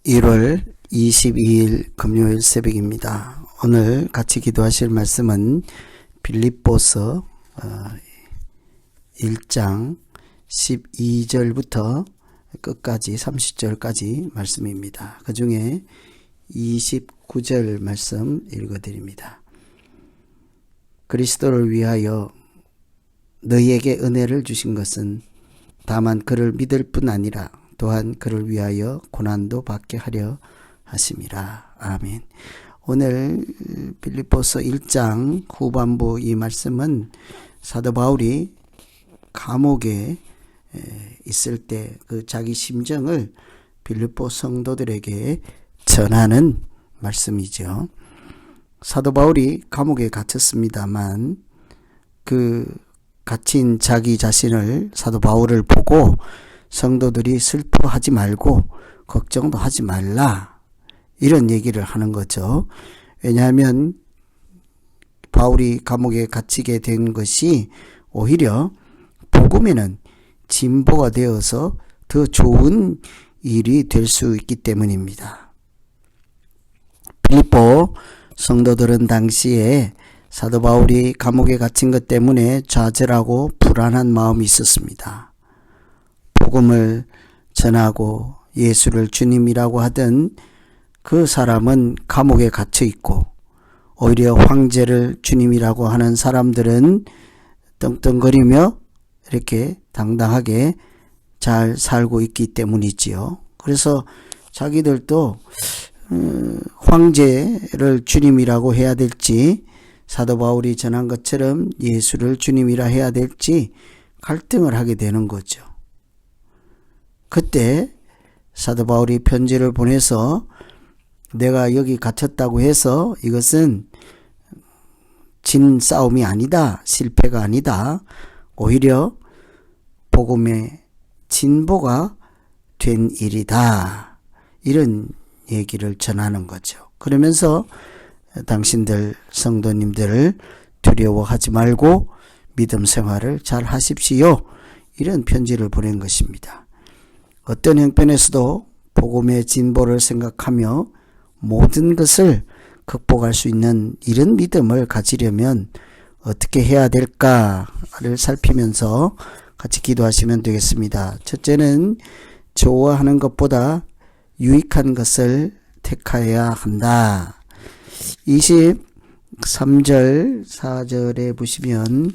1월 22일 금요일 새벽입니다. 오늘 같이 기도하실 말씀은 빌립보서 1장 12절부터 끝까지 30절까지 말씀입니다. 그 중에 29절 말씀 읽어드립니다. 그리스도를 위하여 너희에게 은혜를 주신 것은 다만 그를 믿을 뿐 아니라 또한 그를 위하여 고난도 받게 하려 하심이라. 아멘. 오늘 빌립보서 1장 후반부 이 말씀은 사도 바울이 감옥에 있을 때 그 자기 심정을 빌립보 성도들에게 전하는 말씀이죠. 사도 바울이 감옥에 갇혔습니다만 그 갇힌 자기 자신을 사도 바울을 보고 성도들이 슬퍼하지 말고 걱정도 하지 말라 이런 얘기를 하는 거죠. 왜냐하면 바울이 감옥에 갇히게 된 것이 오히려 복음에는 진보가 되어서 더 좋은 일이 될 수 있기 때문입니다. 빌립보 성도들은 당시에 사도 바울이 감옥에 갇힌 것 때문에 좌절하고 불안한 마음이 있었습니다. 복음을 전하고 예수를 주님이라고 하던 그 사람은 감옥에 갇혀 있고 오히려 황제를 주님이라고 하는 사람들은 떵떵거리며 이렇게 당당하게 잘 살고 있기 때문이지요. 그래서 자기들도 황제를 주님이라고 해야 될지 사도 바울이 전한 것처럼 예수를 주님이라 해야 될지 갈등을 하게 되는 거죠. 그때 사도 바울이 편지를 보내서 내가 여기 갇혔다고 해서 이것은 진 싸움이 아니다. 실패가 아니다. 오히려 복음의 진보가 된 일이다. 이런 얘기를 전하는 거죠. 그러면서 당신들 성도님들을 두려워하지 말고 믿음 생활을 잘 하십시오. 이런 편지를 보낸 것입니다. 어떤 형편에서도 복음의 진보를 생각하며 모든 것을 극복할 수 있는 이런 믿음을 가지려면 어떻게 해야 될까를 살피면서 같이 기도하시면 되겠습니다. 첫째는 좋아하는 것보다 유익한 것을 택해야 한다. 23절 4절에 보시면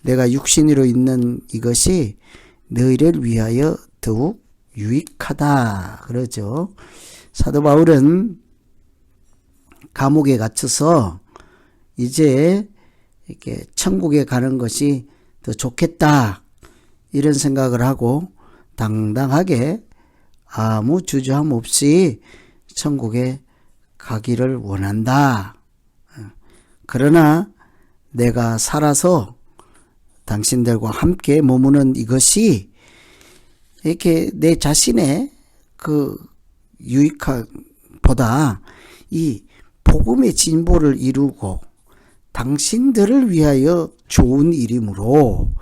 내가 육신으로 있는 이것이 너희를 위하여 더욱 유익하다 그러죠. 사도 바울은 감옥에 갇혀서 이제 이렇게 천국에 가는 것이 더 좋겠다 이런 생각을 하고 당당하게 아무 주저함 없이 천국에 가기를 원한다. 그러나 내가 살아서 당신들과 함께 머무는 이것이 이렇게 내 자신의 그 유익함보다 이 복음의 진보를 이루고 당신들을 위하여 좋은 일이므로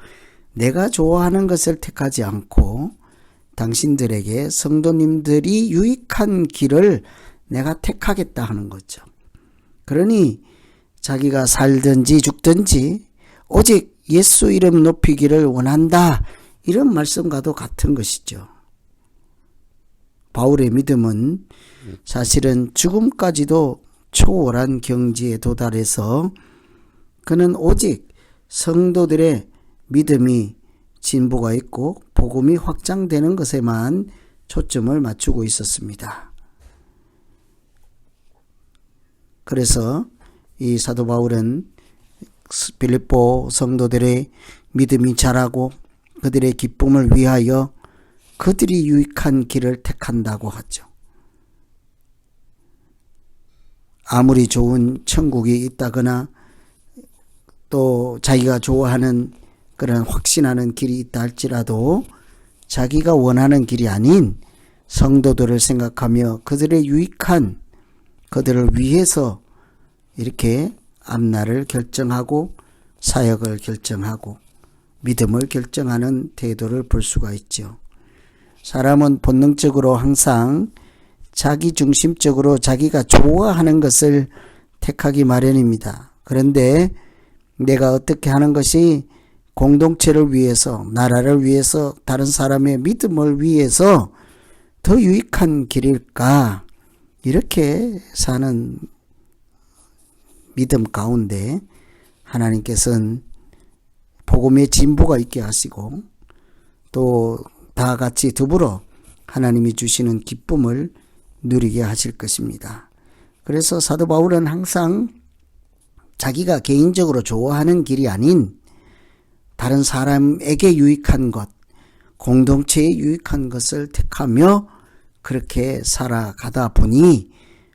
내가 좋아하는 것을 택하지 않고 당신들에게 성도님들이 유익한 길을 내가 택하겠다 하는 거죠. 그러니 자기가 살든지 죽든지 오직 예수 이름 높이기를 원한다. 이런 말씀과도 같은 것이죠. 바울의 믿음은 사실은 죽음까지도 초월한 경지에 도달해서 그는 오직 성도들의 믿음이 진보가 있고 복음이 확장되는 것에만 초점을 맞추고 있었습니다. 그래서 이 사도 바울은 빌립보 성도들의 믿음이 자라고 그들의 기쁨을 위하여 그들이 유익한 길을 택한다고 하죠. 아무리 좋은 천국이 있다거나 또 자기가 좋아하는 그런 확신하는 길이 있다 할지라도 자기가 원하는 길이 아닌 성도들을 생각하며 그들의 유익한 그들을 위해서 이렇게 앞날을 결정하고 사역을 결정하고 믿음을 결정하는 태도를 볼 수가 있죠. 사람은 본능적으로 항상 자기 중심적으로 자기가 좋아하는 것을 택하기 마련입니다. 그런데 내가 어떻게 하는 것이 공동체를 위해서, 나라를 위해서, 다른 사람의 믿음을 위해서 더 유익한 길일까? 이렇게 사는 믿음 가운데 하나님께서는 복음의 진보가 있게 하시고 또 다 같이 더불어 하나님이 주시는 기쁨을 누리게 하실 것입니다. 그래서 사도 바울은 항상 자기가 개인적으로 좋아하는 길이 아닌 다른 사람에게 유익한 것, 공동체에 유익한 것을 택하며 그렇게 살아가다 보니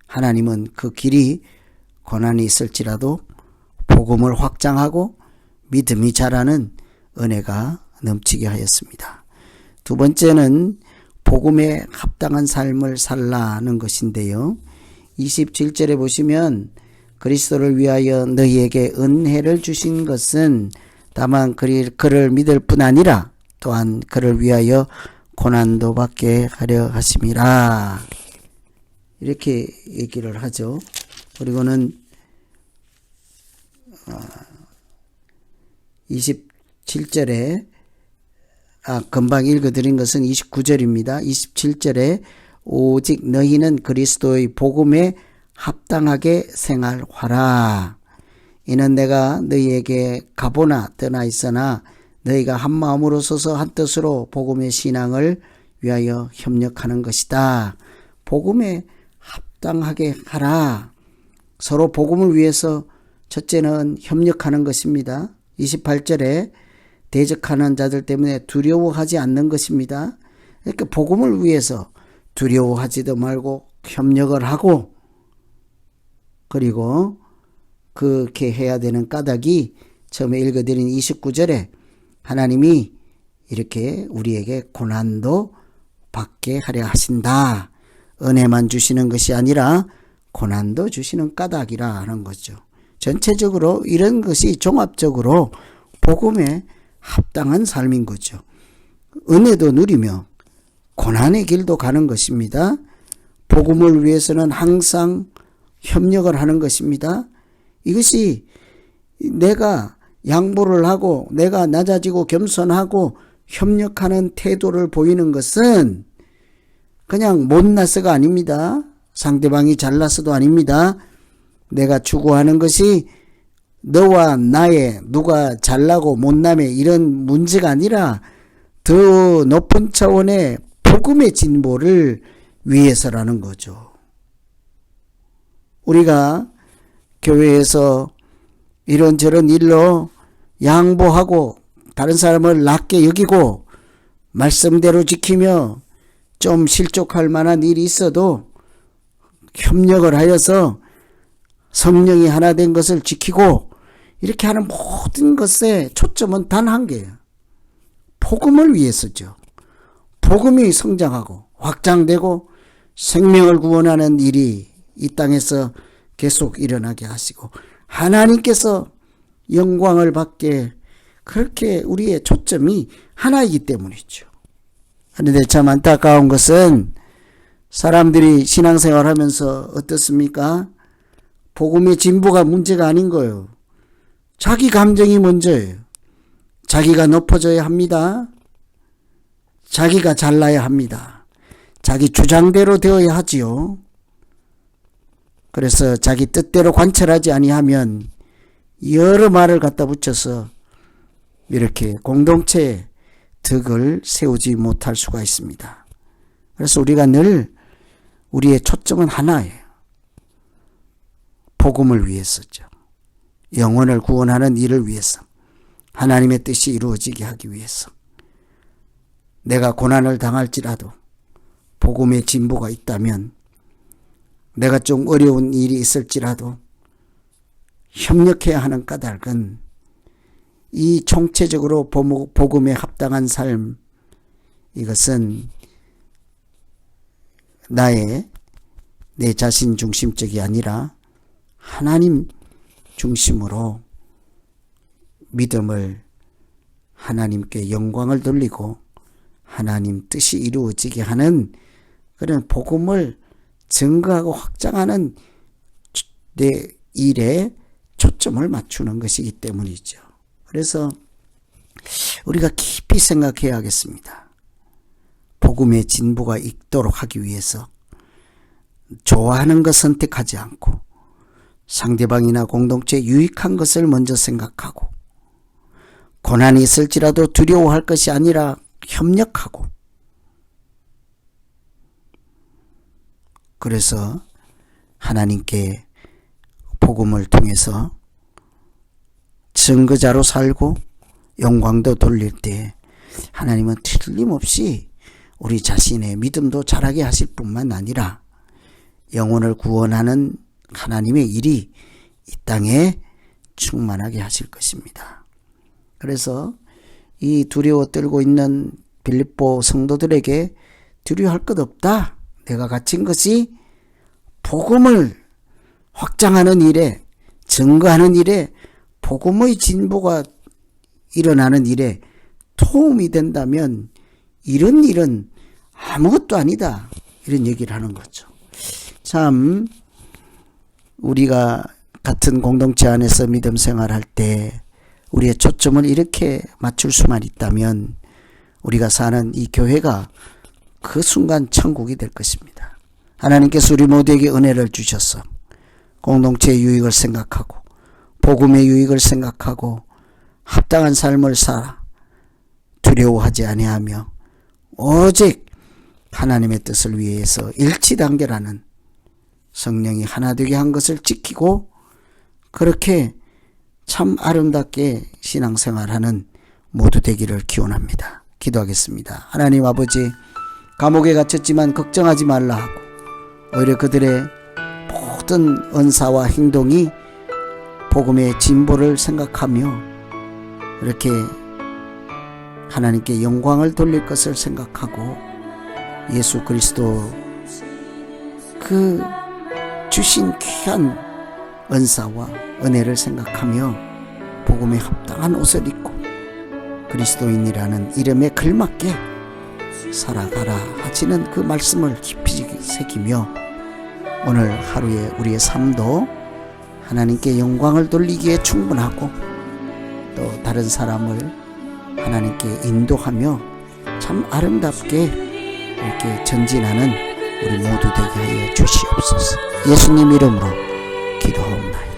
하나님은 그 길이 고난이 있을지라도 복음을 확장하고 믿음이 자라는 은혜가 넘치게 하였습니다. 두 번째는 복음에 합당한 삶을 살라는 것인데요. 27절에 보시면 그리스도를 위하여 너희에게 은혜를 주신 것은 다만 그를 믿을 뿐 아니라 또한 그를 위하여 고난도 받게 하려 하심이라. 이렇게 얘기를 하죠. 그리고는 27절에 금방 읽어드린 것은 29절입니다. 27절에 오직 너희는 그리스도의 복음에 합당하게 생활하라. 이는 내가 너희에게 가보나 떠나 있으나 너희가 한 마음으로 서서 한 뜻으로 복음의 신앙을 위하여 협력하는 것이다. 복음에 합당하게 하라. 서로 복음을 위해서 첫째는 협력하는 것입니다. 28절에 대적하는 자들 때문에 두려워하지 않는 것입니다. 그러니까 복음을 위해서 두려워하지도 말고 협력을 하고, 그리고 그렇게 해야 되는 까닭이 처음에 읽어드린 29절에 하나님이 이렇게 우리에게 고난도 받게 하려 하신다. 은혜만 주시는 것이 아니라 고난도 주시는 까닭이라 하는 거죠. 전체적으로 이런 것이 종합적으로 복음에 합당한 삶인 거죠. 은혜도 누리며 고난의 길도 가는 것입니다. 복음을 위해서는 항상 협력을 하는 것입니다. 이것이 내가 양보를 하고 내가 낮아지고 겸손하고 협력하는 태도를 보이는 것은 그냥 못나서가 아닙니다. 상대방이 잘나서도 아닙니다. 내가 추구하는 것이 너와 나의 누가 잘나고 못남의 이런 문제가 아니라 더 높은 차원의 복음의 진보를 위해서라는 거죠. 우리가 교회에서 이런저런 일로 양보하고 다른 사람을 낮게 여기고 말씀대로 지키며 좀 실족할 만한 일이 있어도 협력을 하여서 성령이 하나 된 것을 지키고 이렇게 하는 모든 것에 초점은 단 한 개예요. 복음을 위해서죠. 복음이 성장하고 확장되고 생명을 구원하는 일이 이 땅에서 계속 일어나게 하시고 하나님께서 영광을 받게, 그렇게 우리의 초점이 하나이기 때문이죠. 그런데 참 안타까운 것은 사람들이 신앙생활 하면서 어떻습니까? 복음의 진보가 문제가 아닌 거예요. 자기 감정이 먼저예요. 자기가 높아져야 합니다. 자기가 잘나야 합니다. 자기 주장대로 되어야 하지요. 그래서 자기 뜻대로 관철하지 아니하면 여러 말을 갖다 붙여서 이렇게 공동체에 덕을 세우지 못할 수가 있습니다. 그래서 우리가 늘 우리의 초점은 하나예요. 복음을 위해서죠. 영혼을 구원하는 일을 위해서, 하나님의 뜻이 이루어지게 하기 위해서. 내가 고난을 당할지라도 복음의 진보가 있다면, 내가 좀 어려운 일이 있을지라도 협력해야 하는 까닭은 이 총체적으로 복음에 합당한 삶, 이것은 내 자신 중심적이 아니라 하나님 중심으로 믿음을, 하나님께 영광을 돌리고 하나님 뜻이 이루어지게 하는 그런 복음을 증거하고 확장하는 내 일에 초점을 맞추는 것이기 때문이죠. 그래서 우리가 깊이 생각해야겠습니다. 복음의 진보가 있도록 하기 위해서 좋아하는 것 선택하지 않고 상대방이나 공동체에 유익한 것을 먼저 생각하고 고난이 있을지라도 두려워할 것이 아니라 협력하고, 그래서 하나님께 복음을 통해서 증거자로 살고 영광도 돌릴 때 하나님은 틀림없이 우리 자신의 믿음도 자라게 하실 뿐만 아니라 영혼을 구원하는 하나님의 일이 이 땅에 충만하게 하실 것입니다. 그래서 이 두려워 떨고 있는 빌립보 성도들에게 두려워할 것 없다. 내가 갇힌 것이 복음을 확장하는 일에, 증거하는 일에, 복음의 진보가 일어나는 일에 도움이 된다면 이런 일은 아무것도 아니다. 이런 얘기를 하는 거죠. 참 우리가 같은 공동체 안에서 믿음 생활할 때 우리의 초점을 이렇게 맞출 수만 있다면 우리가 사는 이 교회가 그 순간 천국이 될 것입니다. 하나님께서 우리 모두에게 은혜를 주셔서 공동체의 유익을 생각하고 복음의 유익을 생각하고 합당한 삶을 살아 두려워하지 아니하며 오직 하나님의 뜻을 위해서 일치단결하는 성령이 하나 되게 한 것을 지키고 그렇게 참 아름답게 신앙생활하는 모두 되기를 기원합니다. 기도하겠습니다. 하나님 아버지, 감옥에 갇혔지만 걱정하지 말라 하고 오히려 그들의 모든 은사와 행동이 복음의 진보를 생각하며 이렇게 하나님께 영광을 돌릴 것을 생각하고 예수 그리스도 그 주신 귀한 은사와 은혜를 생각하며 복음에 합당한 옷을 입고 그리스도인이라는 이름에 걸맞게 살아가라 하시는 그 말씀을 깊이 새기며 오늘 하루의 우리의 삶도 하나님께 영광을 돌리기에 충분하고 또 다른 사람을 하나님께 인도하며 참 아름답게 이렇게 전진하는 우리 모두 되게 하여 주시옵소서. 예수님 이름으로 기도하옵나이다.